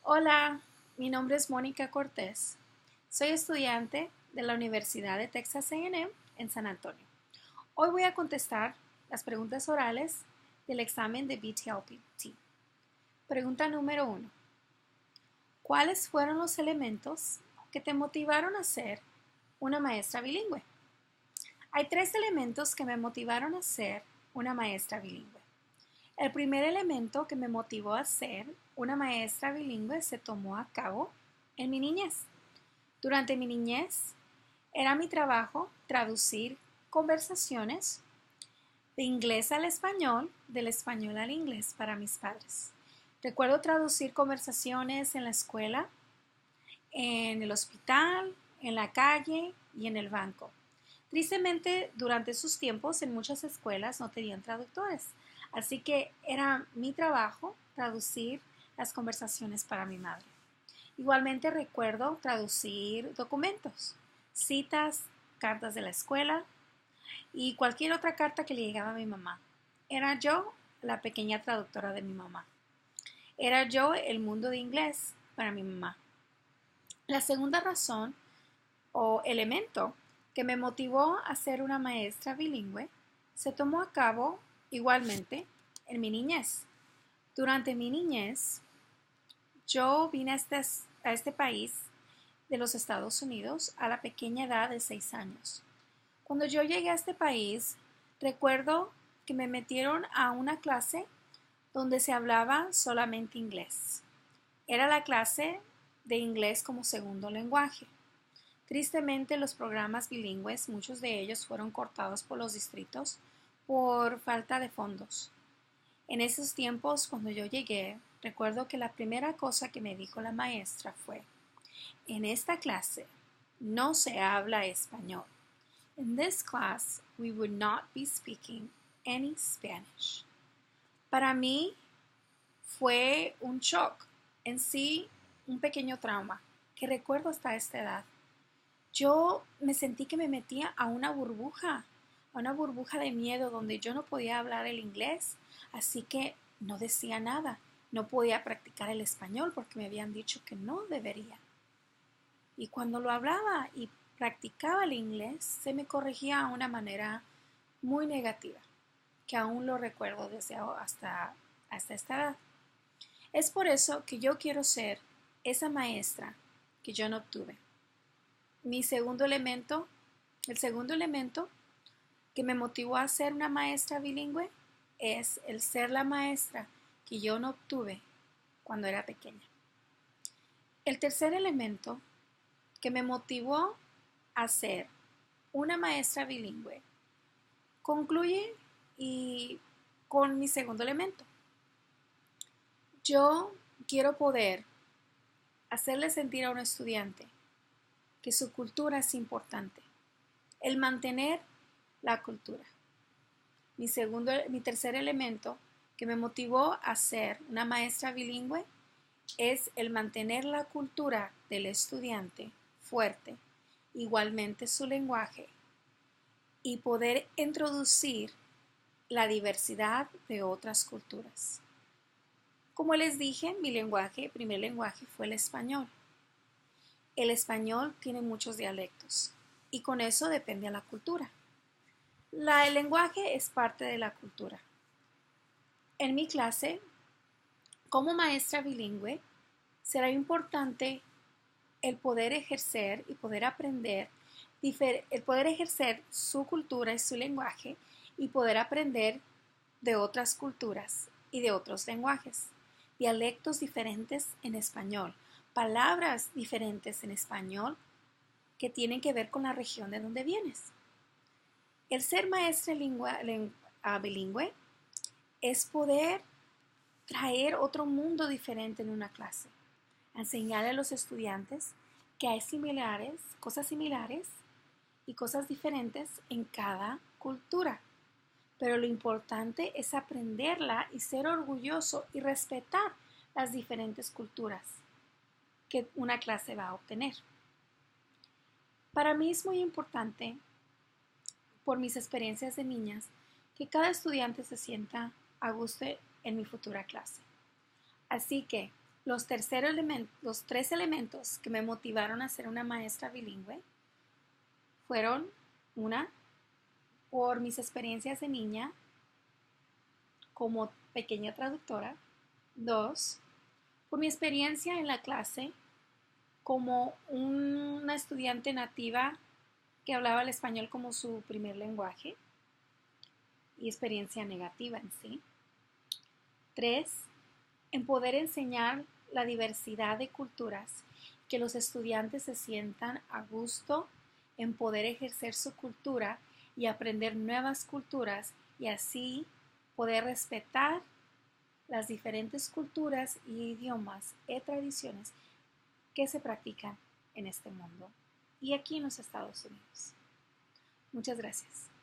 Hola, mi nombre es Mónica Cortés. Soy estudiante de la Universidad de Texas A&M en San Antonio. Hoy voy a contestar las preguntas orales del examen de BTLPT. Pregunta número 1. ¿Cuáles fueron los elementos que te motivaron a ser una maestra bilingüe? Hay 3 elementos que me motivaron a ser una maestra bilingüe. El primer elemento que me motivó a ser una maestra bilingüe se tomó a cabo en mi niñez. Durante mi niñez era mi trabajo traducir conversaciones de inglés al español, del español al inglés para mis padres. Recuerdo traducir conversaciones en la escuela, en el hospital, en la calle y en el banco. Tristemente, durante esos tiempos en muchas escuelas no tenían traductores, así que era mi trabajo traducir las conversaciones para mi madre. Igualmente recuerdo traducir documentos, citas, cartas de la escuela y cualquier otra carta que le llegaba a mi mamá. Era yo la pequeña traductora de mi mamá. Era yo el mundo de inglés para mi mamá. La segunda razón o elemento que me motivó a ser una maestra bilingüe se tomó a cabo igualmente en mi niñez. Durante mi niñez, yo vine a este país de los Estados Unidos a la pequeña edad de 6 años. Cuando yo llegué a este país, recuerdo que me metieron a una clase donde se hablaba solamente inglés. Era la clase de inglés como segundo lenguaje. Tristemente, los programas bilingües, muchos de ellos fueron cortados por los distritos por falta de fondos. En esos tiempos, cuando yo llegué, recuerdo que la primera cosa que me dijo la maestra fue: en esta clase no se habla español. In this class, we would not be speaking any Spanish. Para mí fue un shock, en sí un pequeño trauma que recuerdo hasta esta edad. Yo me sentí que me metía a una burbuja de miedo donde yo no podía hablar el inglés, así que no decía nada, no podía practicar el español porque me habían dicho que no debería. Y cuando lo hablaba y practicaba el inglés, se me corregía de una manera muy negativa, que aún lo recuerdo desde hasta esta edad. Es por eso que yo quiero ser esa maestra que yo no obtuve. El segundo elemento que me motivó a ser una maestra bilingüe es el ser la maestra que yo no obtuve cuando era pequeña. El tercer elemento que me motivó a ser una maestra bilingüe concluye con mi segundo elemento. Yo quiero poder hacerle sentir a un estudiante que su cultura es importante, el mantener la cultura. Mi tercer elemento que me motivó a ser una maestra bilingüe es el mantener la cultura del estudiante fuerte, igualmente su lenguaje, y poder introducir la diversidad de otras culturas. Como les dije, primer lenguaje fue el español. El español tiene muchos dialectos y con eso depende a la cultura. El lenguaje es parte de la cultura. En mi clase, como maestra bilingüe, será importante el poder ejercer y poder aprender, el poder ejercer su cultura y su lenguaje y poder aprender de otras culturas y de otros lenguajes, dialectos diferentes en español, palabras diferentes en español que tienen que ver con la región de donde vienes. El ser maestra bilingüe es poder traer otro mundo diferente en una clase, enseñarle a los estudiantes que hay cosas similares y cosas diferentes en cada cultura. Pero lo importante es aprenderla y ser orgulloso y respetar las diferentes culturas que una clase va a obtener. Para mí es muy importante, por mis experiencias de niñas, que cada estudiante se sienta a gusto en mi futura clase. Así que, Los tres elementos que me motivaron a ser una maestra bilingüe fueron, una, por mis experiencias de niña como pequeña traductora. Dos, por mi experiencia en la clase como una estudiante nativa que hablaba el español como su primer lenguaje y experiencia negativa en sí. Tres, en poder enseñar la diversidad de culturas, que los estudiantes se sientan a gusto en poder ejercer su cultura y aprender nuevas culturas y así poder respetar las diferentes culturas y idiomas y tradiciones que se practican en este mundo y aquí en los Estados Unidos. Muchas gracias.